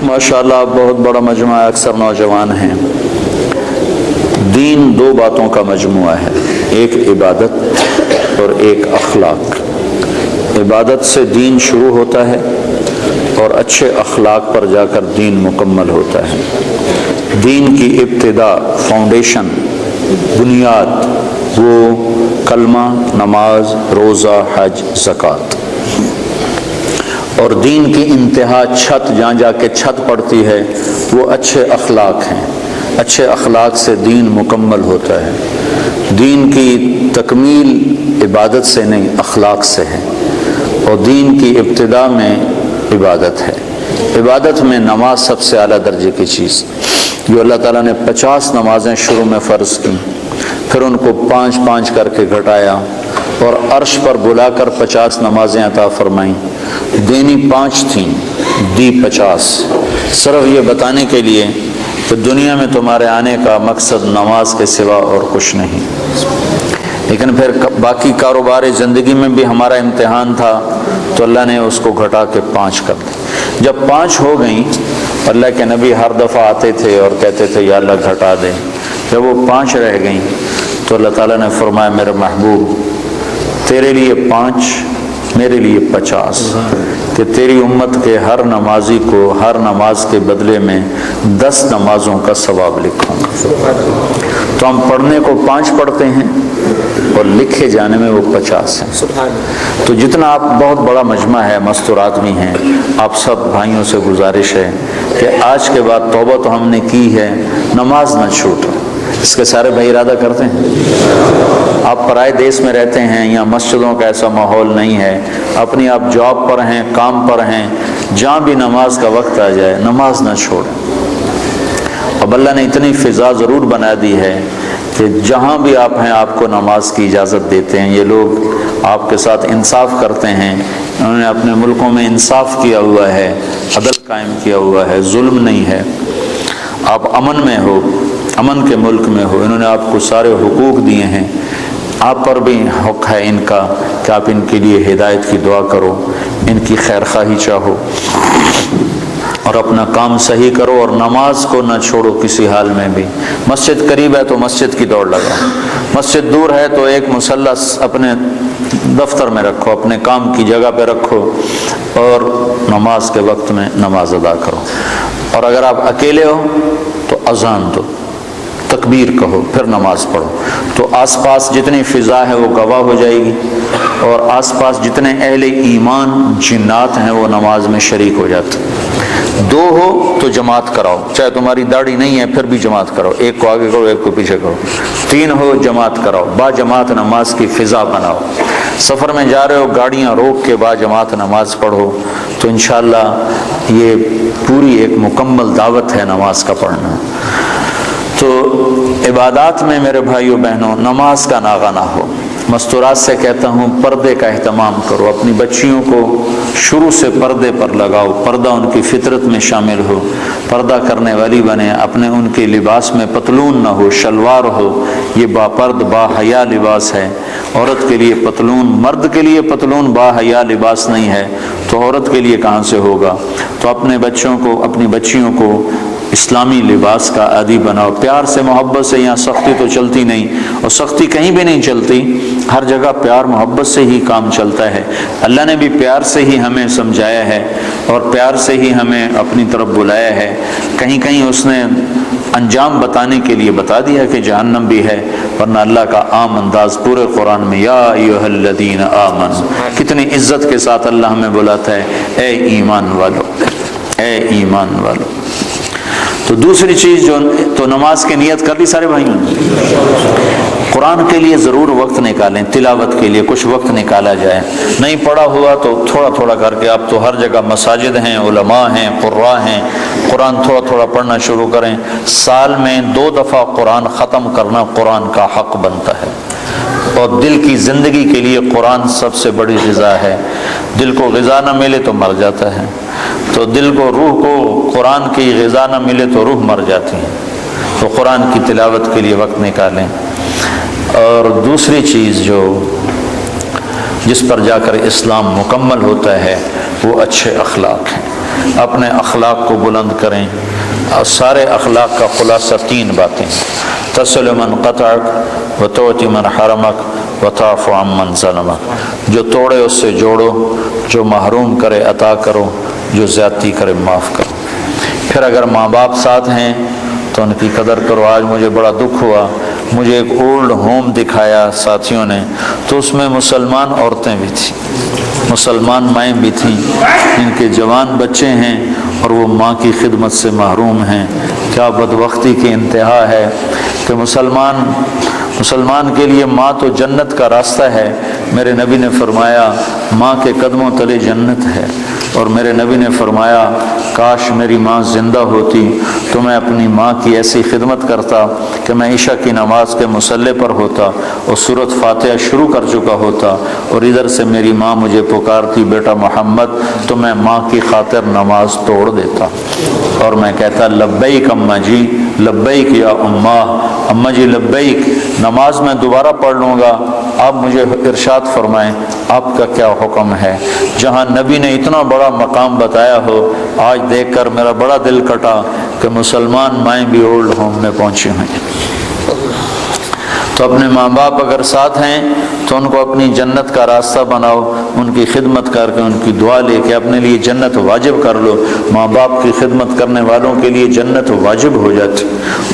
ماشاءاللہ آپ بہت بڑا مجموعہ ہے، اکثر نوجوان ہیں۔ دین دو باتوں کا مجموعہ ہے، ایک عبادت اور ایک اخلاق۔ عبادت سے دین شروع ہوتا ہے اور اچھے اخلاق پر جا کر دین مکمل ہوتا ہے۔ دین کی ابتدا، فاؤنڈیشن، بنیاد وہ کلمہ، نماز، روزہ، حج، زکوٰۃ، اور دین کی انتہا چھت، جہاں جا کے چھت پڑتی ہے وہ اچھے اخلاق ہیں۔ اچھے اخلاق سے دین مکمل ہوتا ہے۔ دین کی تکمیل عبادت سے نہیں، اخلاق سے ہے، اور دین کی ابتدا میں عبادت ہے۔ عبادت میں نماز سب سے اعلیٰ درجے کی چیز، جو اللہ تعالیٰ نے 50 نمازیں شروع میں فرض کی، پھر ان کو 5 کر کے گھٹایا اور عرش پر بلا کر 50 نمازیں عطا فرمائیں۔ دینی 5 تھیں، دی 50، صرف یہ بتانے کے لیے کہ دنیا میں تمہارے آنے کا مقصد نماز کے سوا اور کچھ نہیں۔ لیکن پھر باقی کاروبار زندگی میں بھی ہمارا امتحان تھا، تو اللہ نے اس کو گھٹا کے 5 کر دی۔ جب 5 ہو گئیں، اللہ کے نبی ہر دفعہ آتے تھے اور کہتے تھے یا اللہ گھٹا دے۔ جب وہ 5 رہ گئیں تو اللہ تعالیٰ نے فرمایا میرے محبوب تیرے لیے 5، میرے لیے 50، کہ تیری امت کے ہر نمازی کو ہر نماز کے بدلے میں 10 نمازوں کا ثواب لکھوں گا۔ تو ہم پڑھنے کو 5 پڑھتے ہیں اور لکھے جانے میں وہ 50 ہیں۔ تو جتنا آپ، بہت بڑا مجمع ہے، مستور آدمی ہیں، آپ سب بھائیوں سے گزارش ہے کہ آج کے بعد توبہ تو ہم نے کی ہے، نماز نہ چھوٹے۔ اس کے سارے بھائی ارادہ کرتے ہیں؟ آپ پرائے دیس میں رہتے ہیں، یا مسجدوں کا ایسا ماحول نہیں ہے، اپنی آپ جاب پر ہیں، کام پر ہیں، جہاں بھی نماز کا وقت آ جائے نماز نہ چھوڑیں۔ اب اللہ نے اتنی فضا ضرور بنا دی ہے کہ جہاں بھی آپ ہیں آپ کو نماز کی اجازت دیتے ہیں۔ یہ لوگ آپ کے ساتھ انصاف کرتے ہیں، انہوں نے اپنے ملکوں میں انصاف کیا ہوا ہے، عدل قائم کیا ہوا ہے، ظلم نہیں ہے۔ آپ امن میں ہو، امن کے ملک میں ہو، انہوں نے آپ کو سارے حقوق دیے ہیں، آپ پر بھی حق ہے ان کا کہ آپ ان کے لیے ہدایت کی دعا کرو، ان کی خیر خواہی چاہو، اور اپنا کام صحیح کرو، اور نماز کو نہ چھوڑو کسی حال میں بھی۔ مسجد قریب ہے تو مسجد کی دوڑ لگاؤ، مسجد دور ہے تو ایک مصلی اپنے دفتر میں رکھو، اپنے کام کی جگہ پہ رکھو، اور نماز کے وقت میں نماز ادا کرو۔ اور اگر آپ اکیلے ہو تو اذان دو، تکبیر کہو، پھر نماز پڑھو، تو آس پاس جتنی فضا ہے وہ گواہ ہو جائے گی، اور آس پاس جتنے اہل ایمان جنات ہیں وہ نماز میں شریک ہو جاتے ہیں۔ 2 ہو تو جماعت کراؤ، چاہے تمہاری داڑھی نہیں ہے پھر بھی جماعت کراؤ، ایک کو آگے کرو ایک کو پیچھے کرو۔ 3 ہو جماعت کراؤ، با جماعت نماز کی فضا بناؤ۔ سفر میں جا رہے ہو گاڑیاں روک کے با جماعت نماز پڑھو، تو انشاءاللہ یہ پوری ایک مکمل دعوت ہے نماز کا پڑھنا۔ تو عبادات میں میرے بھائیوں بہنوں نماز کا ناغہ نہ ہو۔ مستورات سے کہتا ہوں پردے کا اہتمام کرو، اپنی بچیوں کو شروع سے پردے پر لگاؤ، پردہ ان کی فطرت میں شامل ہو، پردہ کرنے والی بنے، اپنے ان کے لباس میں پتلون نہ ہو، شلوار ہو، یہ باپرد با حیا لباس ہے۔ عورت کے لیے پتلون، مرد کے لیے پتلون با حیا لباس نہیں ہے تو عورت کے لیے کہاں سے ہوگا؟ تو اپنے بچوں کو، اپنی بچیوں کو اسلامی لباس کا عادی بناؤ، پیار سے محبت سے، یہاں سختی تو چلتی نہیں، اور سختی کہیں بھی نہیں چلتی، ہر جگہ پیار محبت سے ہی کام چلتا ہے۔ اللہ نے بھی پیار سے ہی ہمیں سمجھایا ہے اور پیار سے ہی ہمیں اپنی طرف بلایا ہے۔ کہیں کہیں اس نے انجام بتانے کے لیے بتا دیا کہ جہنم بھی ہے، ورنہ اللہ کا عام انداز پورے قرآن میں یا ایھا الذین آمنوا، کتنی عزت کے ساتھ اللہ ہمیں بلاتا ہے، اے ایمان والو، اے ایمان والو۔ تو دوسری چیز جو، تو نماز کی نیت کر لی سارے بھائیوں نے؟ قرآن کے لیے ضرور وقت نکالیں، تلاوت کے لیے کچھ وقت نکالا جائے۔ نہیں پڑھا ہوا تو تھوڑا تھوڑا کر کے، اب تو ہر جگہ مساجد ہیں، علماء ہیں، قراء ہیں، قرآن تھوڑا تھوڑا پڑھنا شروع کریں۔ سال میں 2 دفعہ قرآن ختم کرنا قرآن کا حق بنتا ہے، اور دل کی زندگی کے لیے قرآن سب سے بڑی غذا ہے۔ دل کو غذا نہ ملے تو مر جاتا ہے، تو دل کو، روح کو قرآن کی غذا نہ ملے تو روح مر جاتی ہے۔ تو قرآن کی تلاوت کے لیے وقت نکالیں۔ اور دوسری چیز جو، جس پر جا کر اسلام مکمل ہوتا ہے، وہ اچھے اخلاق ہیں۔ اپنے اخلاق کو بلند کریں. اور سارے اخلاق کا خلاصہ 3 باتیں: تصل من قطعک وتعطی من حرمک وتعفو عن من ظلمک. جو توڑے اس سے جوڑو، جو محروم کرے عطا کرو، جو زیادتی کرے معاف کرو. پھر اگر ماں باپ ساتھ ہیں تو ان کی قدر کرو. آج مجھے بڑا دکھ ہوا، مجھے ایک اولڈ ہوم دکھایا ساتھیوں نے، تو اس میں مسلمان عورتیں بھی تھیں، مسلمان مائیں بھی تھیں، ان کے جوان بچے ہیں اور وہ ماں کی خدمت سے محروم ہیں. کیا بدبختی کی انتہا ہے کہ مسلمان کے لیے ماں تو جنت کا راستہ ہے. میرے نبی نے فرمایا ماں کے قدموں تلے جنت ہے. اور میرے نبی نے فرمایا کاش میری ماں زندہ ہوتی تو میں اپنی ماں کی ایسی خدمت کرتا کہ میں عشاء کی نماز کے مصلی پر ہوتا اور سورۃ فاتحہ شروع کر چکا ہوتا اور ادھر سے میری ماں مجھے پکارتی بیٹا محمد، تو میں ماں کی خاطر نماز توڑ دیتا اور میں کہتا لبیک اماں جی، لبیک یا اماں جی لبیک، نماز میں دوبارہ پڑھ لوں گا، آپ مجھے ارشاد فرمائیں آپ کا کیا حکم ہے. جہاں نبی نے اتنا بڑا مقام بتایا ہو، آج دیکھ کر میرا بڑا دل کٹا کہ مسلمان مائیں بھی اولڈ ہوم میں پہنچی ہوئی. تو اپنے ماں باپ اگر ساتھ ہیں تو ان کو اپنی جنت کا راستہ بناؤ، ان کی خدمت کر کے، ان کی دعا لے کے اپنے لیے جنت واجب کر لو. ماں باپ کی خدمت کرنے والوں کے لیے جنت واجب ہو جاتی،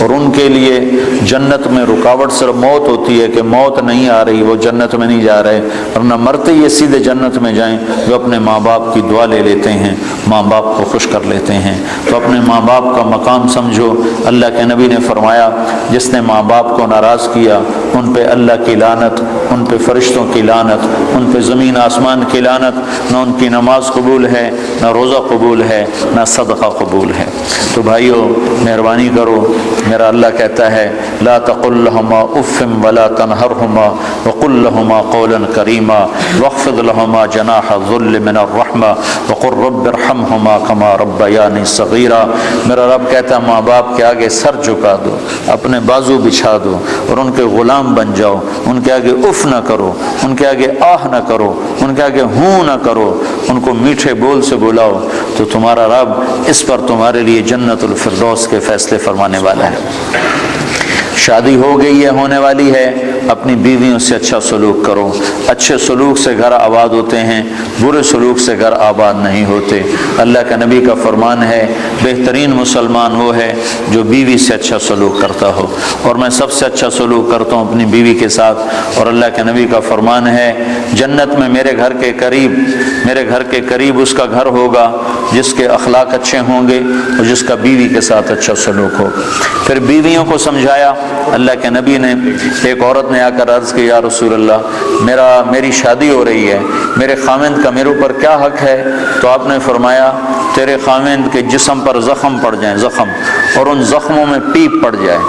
اور ان کے لیے جنت میں رکاوٹ صرف موت ہوتی ہے کہ موت نہیں آ رہی، وہ جنت میں نہیں جا رہے، ورنہ مرتے یہ سیدھے جنت میں جائیں. جو اپنے ماں باپ کی دعا لے لیتے ہیں، ماں باپ کو خوش کر لیتے ہیں. تو اپنے ماں باپ کا مقام سمجھو. اللہ کے نبی نے فرمایا جس نے ماں باپ کو ناراض کیا ان پہ اللہ کی لعنت، ان پہ فرشتوں کی لعنت، ان پہ زمین آسمان کی لعنت. نہ ان کی نماز قبول ہے، نہ روزہ قبول ہے، نہ صدقہ قبول ہے. تو بھائیو مہربانی کرو، میرا اللہ کہتا ہے لا تقل لهما اف ولا تنهرهما وقل لهما قولا کریما واخفض لهما جناح الذل من الرحمہ وقل رب ارحمهما كما ربياني صغيرا. میرا رب کہتا ہے ماں باپ کے آگے سر جھکا دو، اپنے بازو بچھا دو اور ان کے غلام بن جاؤ. ان کے آگے اف نہ کرو، ان کے آگے آہ نہ کرو، ان کے آگے ہوں نہ کرو، ان کو میٹھے بول سے بلاؤ. تو تمہارا رب اس پر تمہارے لیے جنت الفردوس کے فیصلے فرمانے والا ہے. شادی ہو گئی ہے، ہونے والی ہے، اپنی بیویوں سے اچھا سلوک کرو. اچھے سلوک سے گھر آباد ہوتے ہیں، برے سلوک سے گھر آباد نہیں ہوتے. اللہ کا نبی کا فرمان ہے بہترین مسلمان وہ ہے جو بیوی سے اچھا سلوک کرتا ہو، اور میں سب سے اچھا سلوک کرتا ہوں اپنی بیوی کے ساتھ. اور اللہ کے نبی کا فرمان ہے جنت میں میرے گھر کے قریب اس کا گھر ہوگا جس کے اخلاق اچھے ہوں گے اور جس کا بیوی کے ساتھ اچھا سلوک ہوگا. پھر بیویوں کو سمجھایا. اللہ کے نبی نے، ایک عورت نے آ کر عرض کی یا رسول اللہ میری شادی ہو رہی ہے، میرے خاوند کا میرے اوپر کیا حق ہے؟ تو آپ نے فرمایا تیرے خاوند کے جسم پر زخم پڑ جائیں، زخم، اور ان زخموں میں پیپ پڑ جائے،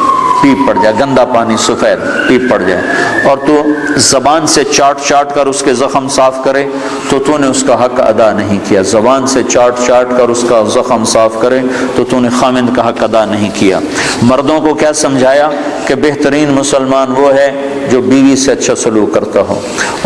گندا پانی سفید پیپ پڑ جائے، اور تو زبان سے چاٹ کر اس کے زخم صاف کرے تو نے اس کا حق ادا نہیں کیا. زبان سے چاٹ کر اس کا زخم صاف کرے تو نے خاوند کا حق ادا نہیں کیا. مردوں کو کیا سمجھایا کہ بہترین مسلمان وہ ہے جو بیوی سے اچھا سلوک کرتا ہو،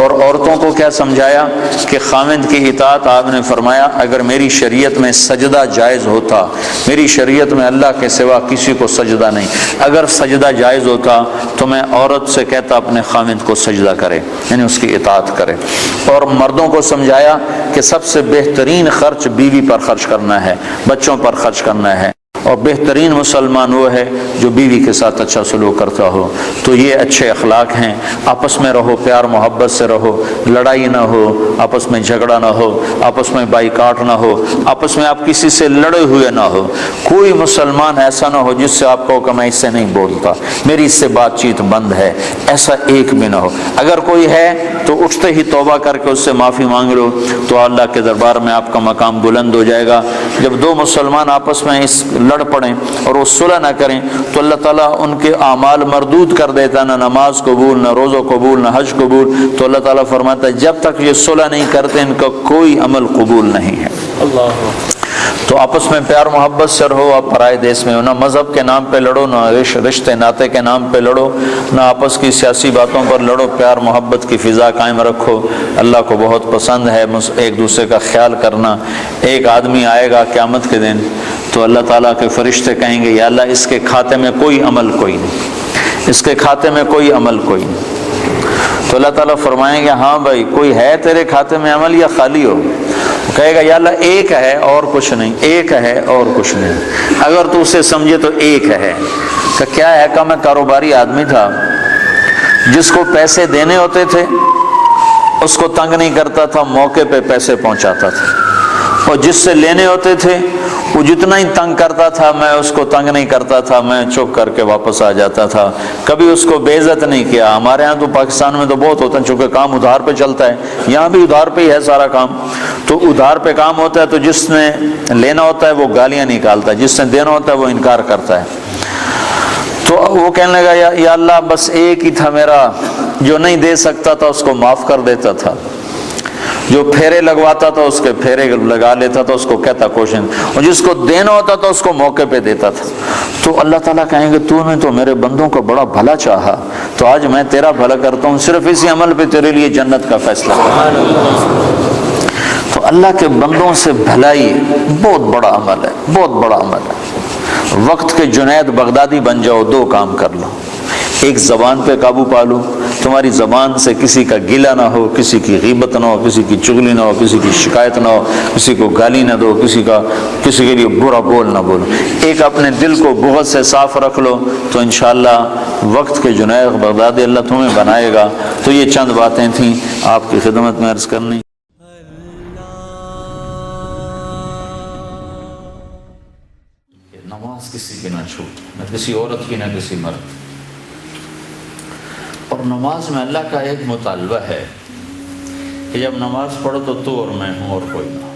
اور عورتوں کو کیا سمجھایا کہ خاوند کی اطاعت. آپ نے فرمایا اگر میری شریعت میں سجدہ جائز ہوتا، میری شریعت میں اللہ کے سوا کسی کو سجدہ نہیں، اگر سجدہ جائز ہوتا تو میں عورت سے کہتا اپنے خاوند کو سجدہ کرے، یعنی اس کی اطاعت کرے. اور مردوں کو سمجھایا کہ سب سے بہترین خرچ بیوی پر خرچ کرنا ہے، بچوں پر خرچ کرنا ہے، اور بہترین مسلمان وہ ہے جو بیوی کے ساتھ اچھا سلوک کرتا ہو. تو یہ اچھے اخلاق ہیں. آپس میں رہو، پیار محبت سے رہو، لڑائی نہ ہو، آپس میں جھگڑا نہ ہو، آپس میں بائیکاٹ نہ ہو، آپس میں آپ کسی سے لڑے ہوئے نہ ہو. کوئی مسلمان ایسا نہ ہو جس سے آپ کہو کہ میں اس سے نہیں بولتا، میری اس سے بات چیت بند ہے، ایسا ایک بھی نہ ہو. اگر کوئی ہے تو اٹھتے ہی توبہ کر کے اس سے معافی مانگ لو تو اللہ کے دربار میں آپ کا مقام بلند ہو جائے گا. جب دو مسلمان آپس میں لڑ پڑیں اور وہ صلح نہ کریں تو اللہ تعالیٰ ان کے اعمال مردود کر دیتا، نہ نماز قبول، نہ روزہ قبول، نہ حج قبول. تو اللہ تعالیٰ فرماتا ہے جب تک یہ صلح نہیں کرتے ان کا کوئی عمل قبول نہیں ہے. اللہ تو آپس میں پیار محبت سے رہو. آپ پرائے دیس میں ہو, نہ مذہب کے نام پہ لڑو, نہ رشتے ناطے کے نام پہ لڑو, نہ آپس کی سیاسی باتوں پر لڑو. پیار محبت کی فضا قائم رکھو. اللہ کو بہت پسند ہے ایک دوسرے کا خیال کرنا. ایک آدمی آئے گا قیامت کے دن تو اللہ تعالیٰ کے فرشتے کہیں گے یا اللہ اس کے کھاتے میں کوئی عمل کوئی نہیں, اس کے کھاتے میں کوئی عمل کوئی نہیں. تو اللہ تعالیٰ فرمائیں گے ہاں بھائی کوئی ہے تیرے کھاتے میں عمل یا خالی ہو؟ کہے گا یا اللہ ایک ہے اور کچھ نہیں, ایک ہے اور کچھ نہیں. اگر تو اسے سمجھے تو ایک ہے. کہ کیا ہے؟ کہ میں کاروباری آدمی تھا, جس کو پیسے دینے ہوتے تھے اس کو تنگ نہیں کرتا تھا, موقع پہ پیسے پہنچاتا تھا, اور جس سے لینے ہوتے تھے وہ جتنا ہی تنگ کرتا تھا میں اس کو تنگ نہیں کرتا تھا, میں چپ کر کے واپس آ جاتا تھا. کبھی اس کو بے عزت نہیں کیا. ہمارے ہاں تو پاکستان میں تو بہت ہوتا ہے, چونکہ کام ادھار پہ چلتا ہے, یہاں بھی ادھار پہ ہی ہے سارا کام. تو ادھار پہ کام ہوتا ہے تو جس نے لینا ہوتا ہے وہ گالیاں نکالتا ہے, جس نے دینا ہوتا ہے وہ انکار کرتا ہے. تو وہ کہنے لگا یا اللہ بس ایک ہی تھا میرا, جو نہیں دے سکتا تھا اس کو معاف کر دیتا تھا, جو پھیرے لگواتا تھا اس کے پھیرے لگا لیتا تھا, اس کو کہتا کوشن, اور جس کو دینا ہوتا تھا اس کو موقع پہ دیتا تھا. تو اللہ تعالیٰ کہیں گے تو نے تو میرے بندوں کا بڑا بھلا چاہا, تو آج میں تیرا بھلا کرتا ہوں, صرف اسی عمل پہ تیرے لیے جنت کا فیصلہ کرتا. تو اللہ کے بندوں سے بھلائی بہت بڑا عمل ہے, بہت بڑا عمل ہے. وقت کے جنید بغدادی بن جاؤ, دو کام کر لو. ایک زبان پہ قابو پالو, تمہاری زبان سے کسی کا گلہ نہ ہو, کسی کی غیبت نہ ہو, کسی کی چغلی نہ ہو, کسی کی شکایت نہ ہو, کسی کو گالی نہ دو, کسی کے لیے برا بول نہ بولو. ایک اپنے دل کو بغض سے صاف رکھ لو, تو انشاءاللہ وقت کے جنید بغدادی اللہ تمہیں بنائے گا. تو یہ چند باتیں تھیں آپ کی خدمت میں عرض کرنی. نماز کسی کی نہ چھوٹ, نہ کسی عورت کی نہ کسی مرد. اور نماز میں اللہ کا ایک مطالبہ ہے کہ جب نماز پڑھو تو اور میں ہوں اور کوئی نہ.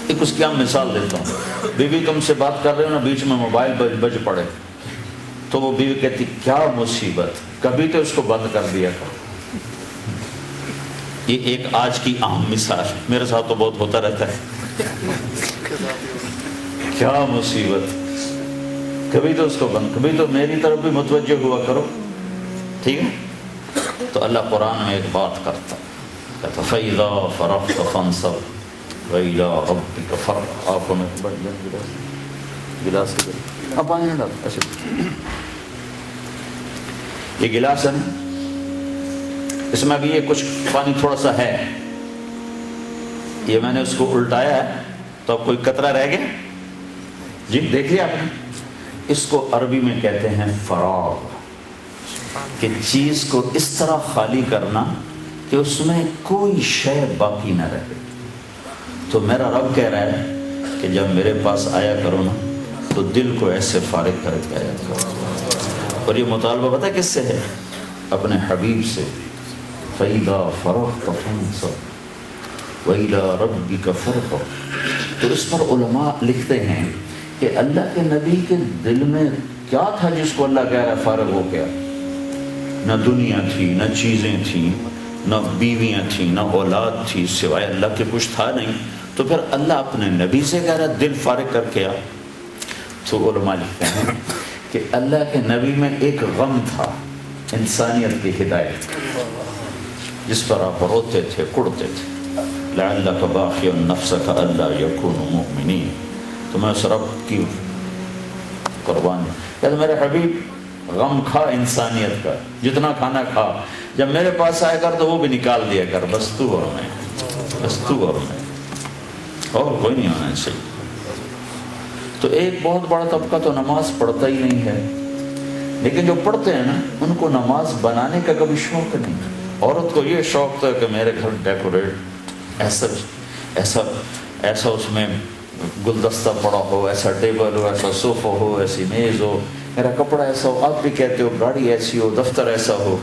ایک اس کی ہم مثال دیتا ہوں. بیوی تم سے بات کر رہے ہو نا, بیچ میں موبائل بج پڑے تو وہ بیوی کہتی کیا مصیبت, کبھی تو اس کو بند کر دیا کرو. یہ ایک آج کی عام مثال, میرے ساتھ تو بہت ہوتا رہتا ہے. کیا مصیبت, کبھی تو اس کو بند, کبھی تو میری طرف بھی متوجہ ہوا کرو. ٹھیک ہے. تو اللہ قرآن میں ایک بات کرتا کہتا فَإِذَا فَرَغْتَ فَانْصَبْ وَإِلَىٰ رَبِّكَ فَارْغَب. آپ کو میں گلاس اب پانی نہیں ڈالتا. اچھا یہ گلاس ہے نا, اس میں ابھی یہ کچھ پانی تھوڑا سا ہے, یہ میں نے اس کو الٹایا ہے تو اب کوئی قطرہ رہ گیا جی, دیکھ لیا آپ نے. اس کو عربی میں کہتے ہیں فراغ, کہ چیز کو اس طرح خالی کرنا کہ اس میں کوئی شے باقی نہ رہے. تو میرا رب کہہ رہا ہے کہ جب میرے پاس آیا کرو نا تو دل کو ایسے فارغ کر کے آیا کرو. اور یہ مطالبہ پتہ کس سے ہے؟ اپنے حبیب سے. فَإِذَا فَرَغْتَ فَانْصَبْ وَإِلَىٰ رَبِّكَ فَارْغَب. تو اس پر علماء لکھتے ہیں کہ اللہ کے نبی کے دل میں کیا تھا جس کو اللہ کہہ رہا ہے فارغ ہو گیا. نہ دنیا تھی, نہ چیزیں تھیں, نہ بیویاں تھیں, نہ اولاد تھی, سوائے اللہ کے کچھ تھا نہیں. تو پھر اللہ اپنے نبی سے کہہ رہا دل فارغ کر کے آ. تو علماء لکھتے ہیں کہ اللہ کے نبی میں ایک غم تھا, انسانیت کی ہدایت, جس پر آپ روتے تھے, کڑتے تھے. لَعَلَّكَ بَاخِعٌ نَفْسَكَ أَلَّا يَكُونُوا مُؤْمِنِينَ. تو میں اس رب کی قربانی کہتا میرے حبیب غم کھا انسانیت کا, جتنا کھانا کھا, جب میرے پاس آیا کر تو وہ بھی نکال دیا کر. بس تو اور میں, بس تو اور میں, اور کوئی نہیں ہونا چاہیے. تو ایک بہت بڑا طبقہ تو نماز پڑھتا ہی نہیں ہے, لیکن جو پڑھتے ہیں نا ان کو نماز بنانے کا کبھی شوق نہیں. عورت کو یہ شوق تھا کہ میرے گھر ڈیکوریٹ ایسا ایسا ایسا اس میں گلدستہ پڑا ہو, ایسا ٹیبل ہو, ایسا صوفہ ہو, ایسی میز ہو, میرا کپڑا ایسا ہو. آپ بھی کہتے ہو گاڑی ایسی ہو, دفتر ایسا ہو.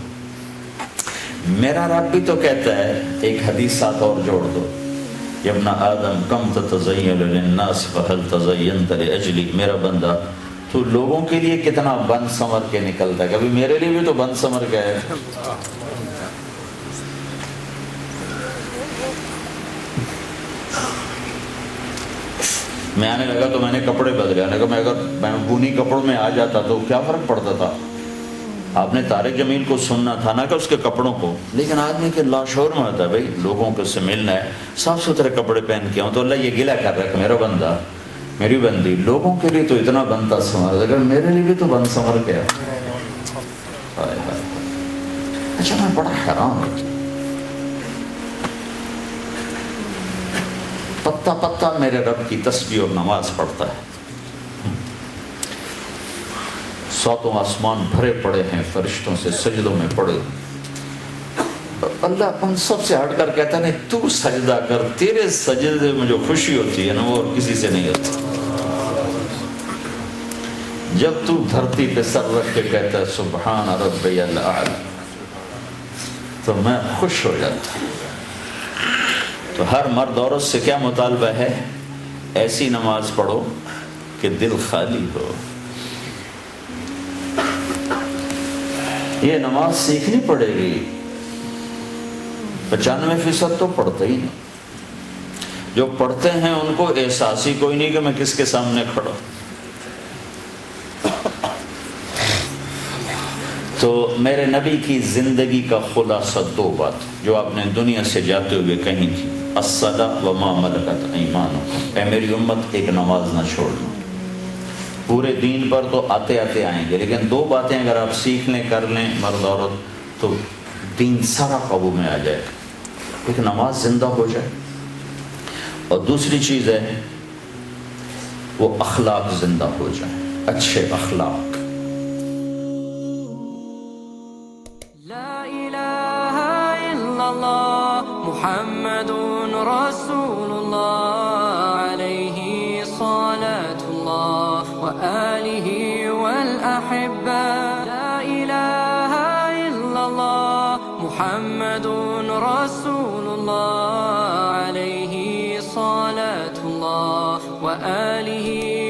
میرا رب بھی تو کہتا ہے, ایک حدیث ساتھ اور جوڑ دو, یا ابن آدم کم تتزین للناس فہل تزینت لاجلی. میرا بندہ تو لوگوں کے لیے کتنا بن سمر کے نکلتا ہے, کبھی میرے لیے بھی تو بن سمر کے ہے. میں آنے لگا تو میں نے کپڑے بدلے. آنے لگا اگر میں اونی کپڑوں میں آ جاتا تو کیا فرق پڑتا تھا؟ آپ نے طارق جمیل کو سننا تھا نا کہ اس کے کپڑوں کو. لیکن آدمی کے لاشعور میں ہوتا ہے بھائی لوگوں کو سے ملنا ہے، صاف ستھرے کپڑے پہن کے ہوں تو اللہ یہ گلہ کر رہا ہے کہ میرا بندہ میری بندی لوگوں کے لیے تو اتنا بنتا سنور، اگر میرے لیے بھی تو بند سنور گیا. اچھا میں بڑا حیران ہوں، پتا پتا میرے رب کی تسبیح اور نماز پڑھتا ہے. ساتوں آسمان بھرے پڑے ہیں فرشتوں سے، سجدوں میں پڑے. اللہ ان سب سے ہٹ کر کہتا ہے تو سجدہ کر، تیرے سجدے میں جو خوشی ہوتی ہے نا وہ کسی سے نہیں ہوتی. جب تو دھرتی پہ سر رکھ کے کہتا ہے سبحان ربی الاعلی تو میں خوش ہو جاتا ہوں. تو ہر مرد عورت سے کیا مطالبہ ہے؟ ایسی نماز پڑھو کہ دل خالی ہو. یہ نماز سیکھنی پڑے گی. 95% تو پڑھتے ہی نہیں. جو پڑھتے ہیں ان کو احساس ہی کوئی نہیں کہ میں کس کے سامنے کھڑا. تو میرے نبی کی زندگی کا خلاصہ 2 بات جو آپ نے دنیا سے جاتے ہوئے کہیں تھی، الصلاۃ وما ملکت ایمانکم. اے میری امت ایک نماز نہ چھوڑنا. پورے دین پر تو آتے آتے آئیں گے، لیکن 2 باتیں اگر آپ سیکھ لیں کر لیں مرد عورت تو دین سارا قابو میں آ جائے. ایک نماز زندہ ہو جائے، اور دوسری چیز ہے وہ اخلاق زندہ ہو جائیں، اچھے اخلاق. محمد رسول اللہ علیہ صلاة اللہ وآلہ والأحبہ. لا الہ الا اللہ محمد رسول اللہ علیہ صلاة اللہ وآلہ